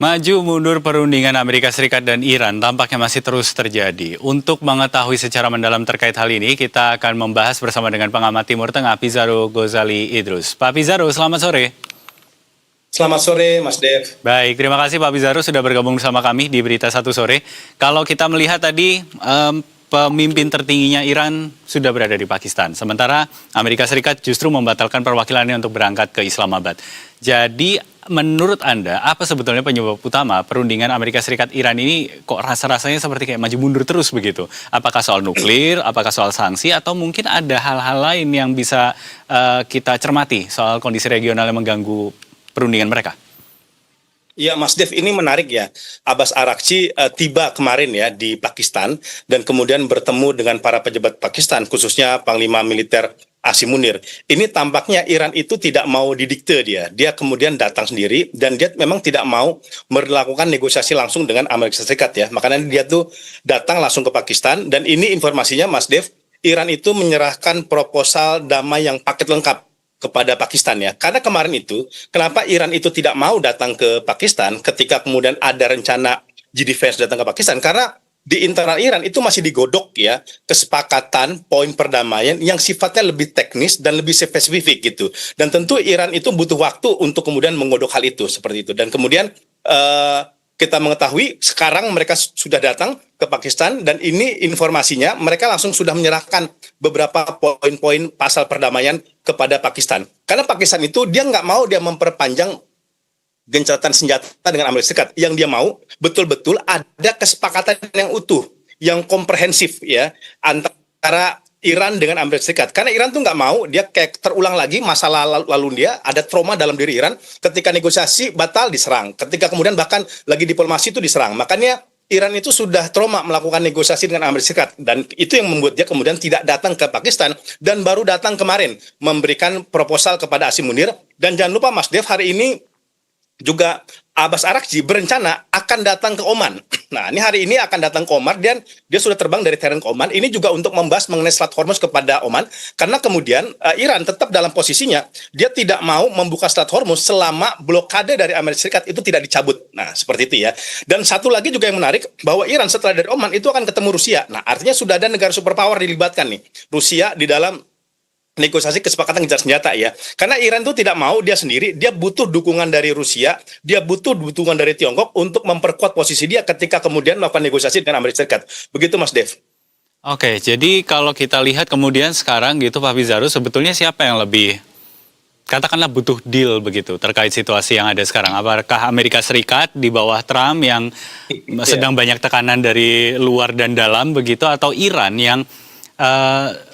Maju mundur perundingan Amerika Serikat dan Iran tampaknya masih terus terjadi. Untuk mengetahui secara mendalam terkait hal ini, kita akan membahas bersama dengan pengamat Timur Tengah Pizarro Ghazali Idrus. Pak Pizarro, selamat sore. Selamat sore, Mas Dev. Baik, terima kasih Pak Pizarro sudah bergabung bersama kami di Berita Satu Sore. Kalau kita melihat tadi, pemimpin tertingginya Iran sudah berada di Pakistan. Sementara Amerika Serikat justru membatalkan perwakilannya untuk berangkat ke Islamabad. Jadi menurut Anda, apa sebetulnya penyebab utama perundingan Amerika Serikat-Iran ini kok rasa-rasanya seperti kayak maju mundur terus begitu? Apakah soal nuklir, apakah soal sanksi, atau mungkin ada hal-hal lain yang bisa kita cermati soal kondisi regional yang mengganggu perundingan mereka? Ya, Mas Dev, ini menarik ya. Abbas Araghchi tiba kemarin ya di Pakistan dan kemudian bertemu dengan para pejabat Pakistan, khususnya Panglima Militer Asim Munir. Ini tampaknya Iran itu tidak mau didikte dia. Dia kemudian datang sendiri dan dia memang tidak mau melakukan negosiasi langsung dengan Amerika Serikat ya. Makanya dia tuh datang langsung ke Pakistan dan ini informasinya Mas Dev, Iran itu menyerahkan proposal damai yang paket lengkap kepada Pakistan ya. Karena kemarin itu, kenapa Iran itu tidak mau datang ke Pakistan ketika kemudian ada rencana G-Defense datang ke Pakistan? Karena di internal Iran itu masih digodok ya kesepakatan poin perdamaian yang sifatnya lebih teknis dan lebih spesifik gitu. Dan tentu Iran itu butuh waktu untuk kemudian menggodok hal itu seperti itu. Dan kemudian kita mengetahui sekarang mereka sudah datang ke Pakistan dan ini informasinya mereka langsung sudah menyerahkan beberapa poin-poin pasal perdamaian kepada Pakistan. Karena Pakistan itu dia nggak mau dia memperpanjang gencatan senjata dengan Amerika Serikat. Yang dia mau betul-betul ada kesepakatan yang utuh, yang komprehensif ya antara Iran dengan Amerika Serikat. Karena Iran tuh nggak mau dia kayak terulang lagi masalah lalu dia ada trauma dalam diri Iran ketika negosiasi batal diserang, ketika kemudian bahkan lagi diplomasi itu diserang. Makanya Iran itu sudah trauma melakukan negosiasi dengan Amerika Serikat dan itu yang membuat dia kemudian tidak datang ke Pakistan dan baru datang kemarin memberikan proposal kepada Asim Munir. Dan jangan lupa Mas Dev, hari ini juga Abbas Araghchi berencana akan datang ke Oman. Nah, ini hari ini akan datang ke Oman dan dia sudah terbang dari Tehran ke Oman. Ini juga untuk membahas mengenai Selat Hormuz kepada Oman. Karena kemudian Iran tetap dalam posisinya, dia tidak mau membuka Selat Hormuz selama blokade dari Amerika Serikat itu tidak dicabut. Nah, seperti itu ya. Dan satu lagi juga yang menarik, bahwa Iran setelah dari Oman itu akan ketemu Rusia. Nah, artinya sudah ada negara superpower dilibatkan nih. Rusia di dalam negosiasi kesepakatan gencatan senjata ya. Karena Iran itu tidak mau dia sendiri, dia butuh dukungan dari Rusia, dia butuh dukungan dari Tiongkok untuk memperkuat posisi dia ketika kemudian melakukan negosiasi dengan Amerika Serikat. Begitu Mas Dev. Oke, jadi kalau kita lihat kemudian sekarang gitu Pak Pizarro, sebetulnya siapa yang lebih katakanlah butuh deal begitu terkait situasi yang ada sekarang? Apakah Amerika Serikat di bawah Trump yang sedang banyak tekanan dari luar dan dalam begitu, atau Iran yang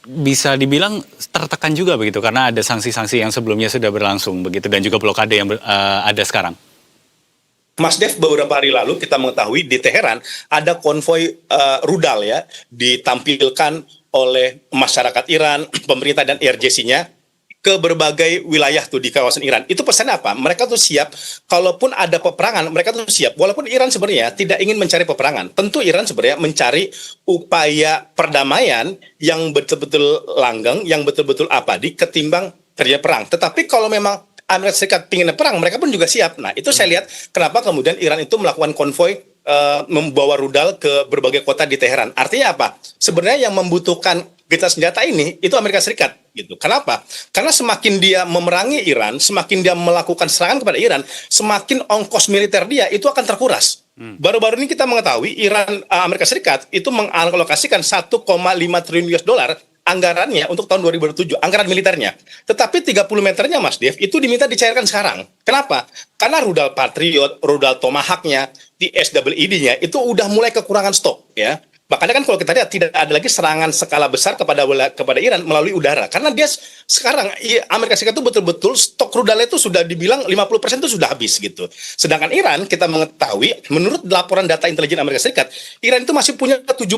bisa dibilang tertekan juga begitu karena ada sanksi-sanksi yang sebelumnya sudah berlangsung begitu dan juga blokade yang ada sekarang? Mas Dev, beberapa hari lalu kita mengetahui di Teheran ada konvoi rudal ya ditampilkan oleh masyarakat Iran, pemerintah dan IRGC-nya ke berbagai wilayah tuh di kawasan Iran. Itu pesannya apa? Mereka tuh siap, kalaupun ada peperangan, mereka tuh siap. Walaupun Iran sebenarnya tidak ingin mencari peperangan. Tentu Iran sebenarnya mencari upaya perdamaian yang betul-betul langgeng, yang betul-betul abadi ketimbang terjadi perang. Tetapi kalau memang Amerika Serikat ingin perang, mereka pun juga siap. Nah, itu saya lihat kenapa kemudian Iran itu melakukan konvoi membawa rudal ke berbagai kota di Teheran. Artinya apa? Sebenarnya yang membutuhkan gencatan senjata ini itu Amerika Serikat gitu. Kenapa? Karena semakin dia memerangi Iran, semakin dia melakukan serangan kepada Iran, semakin ongkos militer dia itu akan terkuras. Baru-baru ini kita mengetahui Amerika Serikat itu mengalokasikan 1,5 triliun US dollar anggarannya untuk tahun 2007, anggaran militernya. Tetapi 30 meternya Mas Dev itu diminta dicairkan sekarang. Kenapa? Karena rudal Patriot, rudal Tomahawk-nya, TSWID-nya itu udah mulai kekurangan stok ya. Makanya kan kalau kita lihat tidak ada lagi serangan skala besar kepada Iran melalui udara. Karena dia sekarang Amerika Serikat itu betul-betul stok rudalnya itu sudah dibilang 50% itu sudah habis gitu. Sedangkan Iran kita mengetahui menurut laporan data intelijen Amerika Serikat, Iran itu masih punya 70%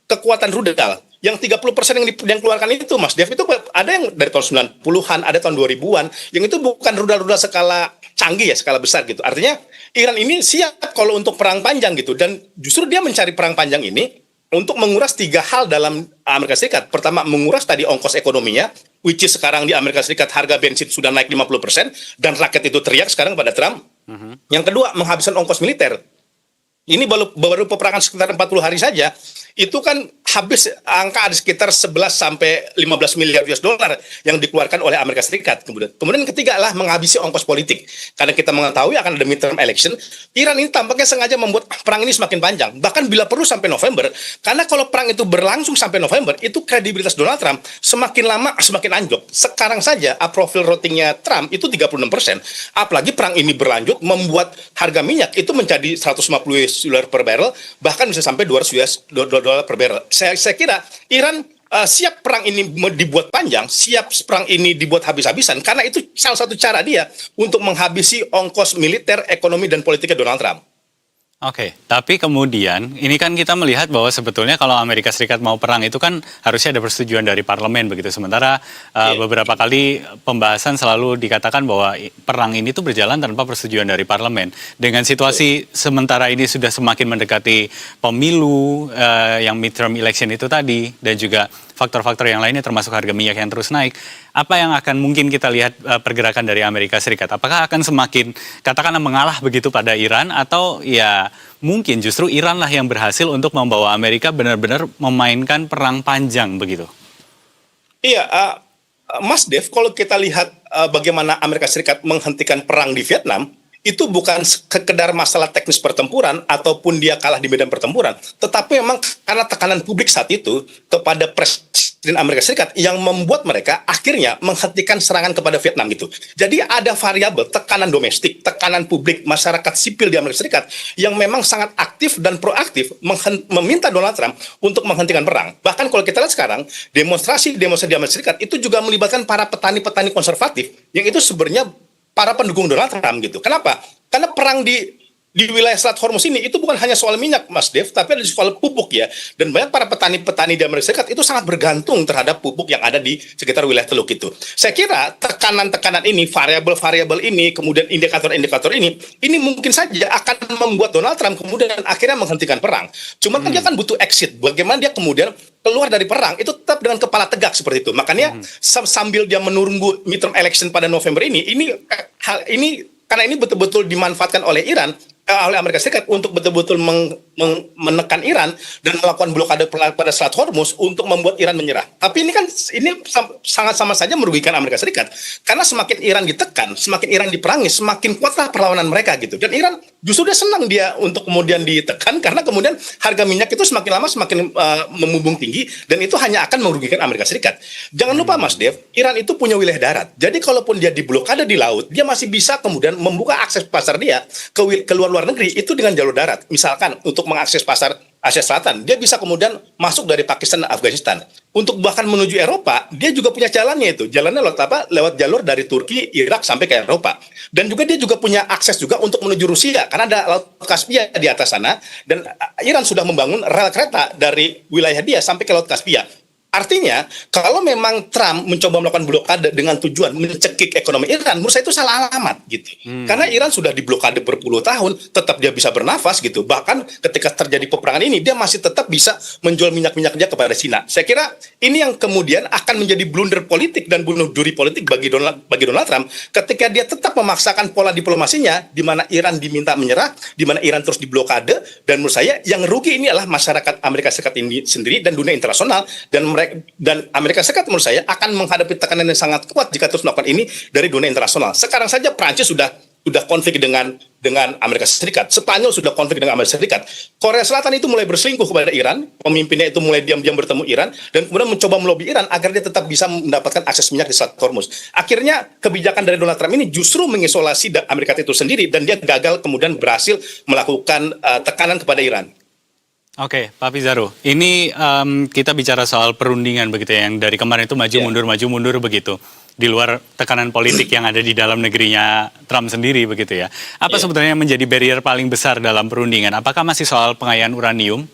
kekuatan rudal. Yang 30% yang dikeluarkan itu Mas Dev itu ada yang dari tahun 90-an, ada tahun 2000-an, yang itu bukan rudal-rudal skala canggih ya, skala besar gitu. Artinya Iran ini siap kalau untuk perang panjang gitu, dan justru dia mencari perang panjang ini untuk menguras 3 hal dalam Amerika Serikat. Pertama, menguras tadi ongkos ekonominya, which is sekarang di Amerika Serikat harga bensin sudah naik 50% dan rakyat itu teriak sekarang pada Trump. Yang kedua, menghabiskan ongkos militer. Ini baru peperangan sekitar 40 hari saja, itu kan habis angka ada sekitar 11 sampai 15 miliar US dollar yang dikeluarkan oleh Amerika Serikat. Kemudian ketiga adalah menghabisi ongkos politik. Karena kita mengetahui akan ada midterm election, Iran ini tampaknya sengaja membuat perang ini semakin panjang, bahkan bila perlu sampai November. Karena kalau perang itu berlangsung sampai November, itu kredibilitas Donald Trump semakin lama semakin anjlok. Sekarang saja approval ratingnya Trump itu 36%. Apalagi perang ini berlanjut membuat harga minyak itu menjadi 150 US dollar per barrel, bahkan bisa sampai 200 US dollar per barrel. Saya kira Iran siap perang ini dibuat panjang, siap perang ini dibuat habis-habisan, karena itu salah satu cara dia untuk menghabisi ongkos militer, ekonomi, dan politiknya Donald Trump. Oke, tapi kemudian ini kan kita melihat bahwa sebetulnya kalau Amerika Serikat mau perang itu kan harusnya ada persetujuan dari parlemen begitu. Sementara beberapa kali pembahasan selalu dikatakan bahwa perang ini tuh berjalan tanpa persetujuan dari parlemen. Dengan situasi sementara ini sudah semakin mendekati pemilu yang midterm election itu tadi dan juga faktor-faktor yang lainnya termasuk harga minyak yang terus naik. Apa yang akan mungkin kita lihat pergerakan dari Amerika Serikat? Apakah akan semakin katakanlah mengalah begitu pada Iran atau ya mungkin justru Iran lah yang berhasil untuk membawa Amerika benar-benar memainkan perang panjang begitu? Iya, Mas Dev, kalau kita lihat bagaimana Amerika Serikat menghentikan perang di Vietnam, itu bukan sekedar masalah teknis pertempuran ataupun dia kalah di medan pertempuran, tetapi memang karena tekanan publik saat itu kepada Presiden Amerika Serikat yang membuat mereka akhirnya menghentikan serangan kepada Vietnam gitu. Jadi ada variabel tekanan domestik, tekanan publik, masyarakat sipil di Amerika Serikat yang memang sangat aktif dan proaktif meminta Donald Trump untuk menghentikan perang. Bahkan kalau kita lihat sekarang, demonstrasi di Amerika Serikat itu juga melibatkan para petani-petani konservatif yang itu sebenarnya para pendukung Donald Trump gitu. Kenapa? Karena perang di wilayah Selat Hormuz ini itu bukan hanya soal minyak, Mas Dev, tapi ada soal pupuk ya. Dan banyak para petani-petani di Amerika Serikat itu sangat bergantung terhadap pupuk yang ada di sekitar wilayah Teluk itu. Saya kira tekanan-tekanan ini, variabel-variabel ini, kemudian indikator-indikator ini mungkin saja akan membuat Donald Trump kemudian akhirnya menghentikan perang. Cuma kan dia kan butuh exit. Bagaimana dia kemudian keluar dari perang itu tetap dengan kepala tegak seperti itu. Makanya sambil dia menunggu midterm election pada November ini karena ini betul-betul dimanfaatkan oleh Iran, oleh Amerika Serikat untuk betul-betul menekan Iran dan melakukan blokade pada Selat Hormuz untuk membuat Iran menyerah. Tapi ini sangat sama saja merugikan Amerika Serikat karena semakin Iran ditekan, semakin Iran diperangi, semakin kuatlah perlawanan mereka gitu. Dan Iran justru dia senang dia untuk kemudian ditekan karena kemudian harga minyak itu semakin lama semakin membumbung tinggi dan itu hanya akan merugikan Amerika Serikat. Jangan lupa Mas Dev, Iran itu punya wilayah darat. Jadi kalaupun dia diblokade di laut, dia masih bisa kemudian membuka akses pasar dia ke luar negeri itu dengan jalur darat. Misalkan untuk mengakses pasar Asia Selatan, dia bisa kemudian masuk dari Pakistan dan Afghanistan. Untuk bahkan menuju Eropa, dia juga punya jalannya itu. Jalannya lewat apa? Lewat jalur dari Turki, Irak sampai ke Eropa. Dan juga dia juga punya akses juga untuk menuju Rusia karena ada Laut Kaspia di atas sana dan Iran sudah membangun rel kereta dari wilayah dia sampai ke Laut Kaspia. Artinya, kalau memang Trump mencoba melakukan blokade dengan tujuan mencekik ekonomi Iran, menurut saya itu salah alamat gitu. Karena Iran sudah diblokade berpuluh tahun, tetap dia bisa bernafas gitu. Bahkan ketika terjadi peperangan ini, dia masih tetap bisa menjual minyak-minyak dia kepada Cina. Saya kira ini yang kemudian akan menjadi blunder politik dan bunuh duri politik bagi Donald Trump ketika dia tetap memaksakan pola diplomasinya di mana Iran diminta menyerah, di mana Iran terus diblokade, dan menurut saya yang rugi ini adalah masyarakat Amerika Serikat ini sendiri dan dunia internasional dan Amerika Serikat menurut saya akan menghadapi tekanan yang sangat kuat jika terus melakukan ini dari dunia internasional. Sekarang saja Prancis sudah konflik dengan Amerika Serikat. Spanyol sudah konflik dengan Amerika Serikat. Korea Selatan itu mulai berselingkuh kepada Iran. Pemimpinnya itu mulai diam-diam bertemu Iran dan kemudian mencoba melobi Iran agar dia tetap bisa mendapatkan akses minyak di Selat Hormuz. Akhirnya kebijakan dari Donald Trump ini justru mengisolasi Amerika itu sendiri dan dia gagal kemudian berhasil melakukan tekanan kepada Iran. Oke, Pak Pizarro, ini kita bicara soal perundingan begitu ya, yang dari kemarin itu maju mundur begitu, di luar tekanan politik yang ada di dalam negerinya Trump sendiri begitu ya. Apa sebetulnya yang menjadi barrier paling besar dalam perundingan? Apakah masih soal pengayaan uranium?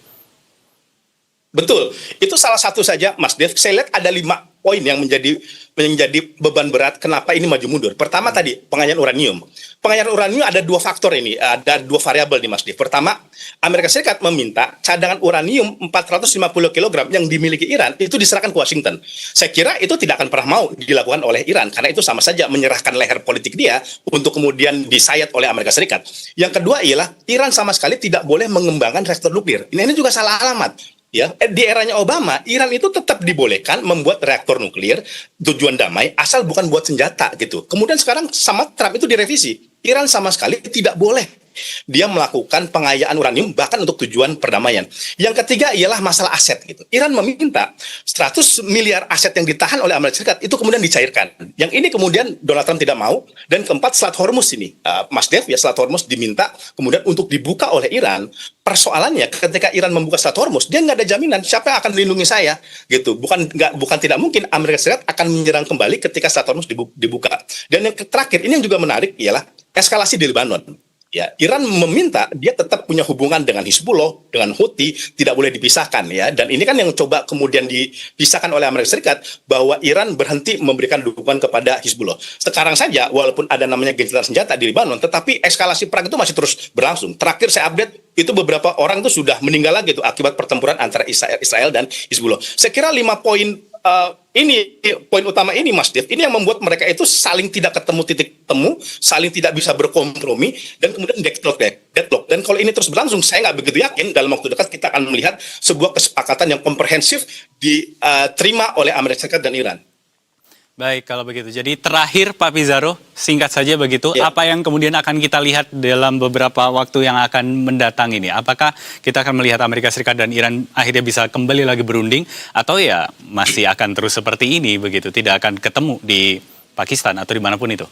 Betul, itu salah satu saja Mas Dev. Saya lihat ada 5 poin yang menjadi beban berat kenapa ini maju mundur. Pertama tadi penganyaan uranium. Penganyaan uranium ada dua faktor ini, ada dua variabel nih Mas Dev. Pertama, Amerika Serikat meminta cadangan uranium 450 kg yang dimiliki Iran itu diserahkan ke Washington. Saya kira itu tidak akan pernah mau dilakukan oleh Iran karena itu sama saja menyerahkan leher politik dia untuk kemudian disayat oleh Amerika Serikat. Yang kedua ialah Iran sama sekali tidak boleh mengembangkan reaktor nuklir. Ini juga salah alamat. Ya, di eranya Obama, Iran itu tetap dibolehkan membuat reaktor nuklir tujuan damai asal bukan buat senjata gitu. Kemudian sekarang sama Trump itu direvisi. Iran sama sekali tidak boleh dia melakukan pengayaan uranium bahkan untuk tujuan perdamaian. Yang ketiga ialah masalah aset gitu. Iran meminta 100 miliar aset yang ditahan oleh Amerika Serikat itu kemudian dicairkan. Yang ini kemudian Donald Trump tidak mau. Dan keempat, Selat Hormuz ini, Mas Dev, ya Selat Hormuz diminta kemudian untuk dibuka oleh Iran. Persoalannya ketika Iran membuka Selat Hormuz, dia nggak ada jaminan siapa yang akan melindungi saya gitu. Bukan tidak mungkin Amerika Serikat akan menyerang kembali ketika Selat Hormuz dibuka. Dan yang terakhir, ini yang juga menarik ialah eskalasi di Lebanon. Ya, Iran meminta dia tetap punya hubungan dengan Hizbullah, dengan Houthi, tidak boleh dipisahkan ya. Dan ini kan yang coba kemudian dipisahkan oleh Amerika Serikat bahwa Iran berhenti memberikan dukungan kepada Hizbullah. Sekarang saja walaupun ada namanya gencatan senjata di Lebanon, tetapi eskalasi perang itu masih terus berlangsung. Terakhir saya update itu beberapa orang itu sudah meninggal lagi itu akibat pertempuran antara Israel dan Hizbullah. Saya kira 5 poin ini poin utama ini Mas Dev, ini yang membuat mereka itu saling tidak ketemu titik temu, saling tidak bisa berkompromi, dan kemudian deadlock. Dan kalau ini terus berlangsung, saya nggak begitu yakin dalam waktu dekat kita akan melihat sebuah kesepakatan yang komprehensif diterima oleh Amerika Serikat dan Iran. Baik, kalau begitu. Jadi terakhir Pak Pizarro, singkat saja begitu, Ya. apa yang kemudian akan kita lihat dalam beberapa waktu yang akan mendatang ini? Apakah kita akan melihat Amerika Serikat dan Iran akhirnya bisa kembali lagi berunding, atau ya masih akan terus seperti ini begitu, tidak akan ketemu di Pakistan atau dimanapun itu?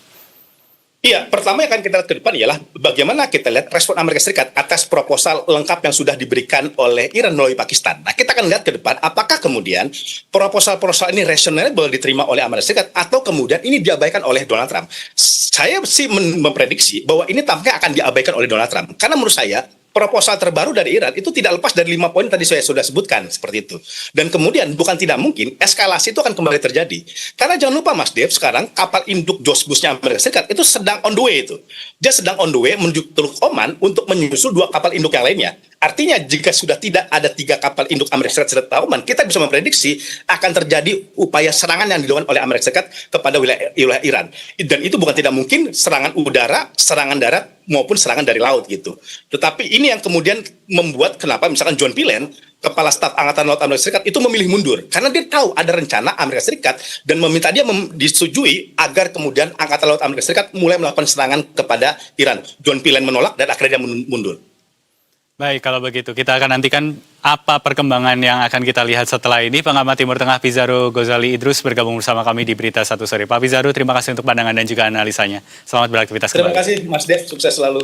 Iya, pertama yang akan kita lihat ke depan ialah bagaimana kita lihat respon Amerika Serikat atas proposal lengkap yang sudah diberikan oleh Iran melalui Pakistan. Nah, kita akan lihat ke depan apakah kemudian proposal-proposal ini reasonable diterima oleh Amerika Serikat atau kemudian ini diabaikan oleh Donald Trump. Saya sih memprediksi bahwa ini tampaknya akan diabaikan oleh Donald Trump. Karena menurut saya proposal terbaru dari Iran itu tidak lepas dari 5 poin tadi saya sudah sebutkan seperti itu. Dan kemudian bukan tidak mungkin eskalasi itu akan kembali terjadi. Karena jangan lupa Mas Dev, sekarang kapal induk Josbusnya Amerika Serikat itu sedang on the way itu. Dia sedang on the way menuju Teluk Oman untuk menyusul 2 kapal induk yang lainnya. Artinya jika sudah tidak ada 3 kapal induk Amerika Serikat serta Oman, kita bisa memprediksi akan terjadi upaya serangan yang dilakukan oleh Amerika Serikat kepada wilayah Iran. Dan itu bukan tidak mungkin serangan udara, serangan darat, maupun serangan dari laut gitu. Tetapi ini yang kemudian membuat kenapa misalkan John Pillen, Kepala Staf Angkatan Laut Amerika Serikat itu memilih mundur. Karena dia tahu ada rencana Amerika Serikat dan meminta dia disetujui agar kemudian Angkatan Laut Amerika Serikat mulai melakukan serangan kepada Iran. John Pillen menolak dan akhirnya dia mundur. Baik, kalau begitu kita akan nantikan apa perkembangan yang akan kita lihat setelah ini. Pengamat Timur Tengah Pizarro Ghazali Idrus bergabung bersama kami di Berita Satu Sore. Pak Pizarro, terima kasih untuk pandangan dan juga analisanya. Selamat beraktivitas kembali. Terima kasih Mas Dev, sukses selalu.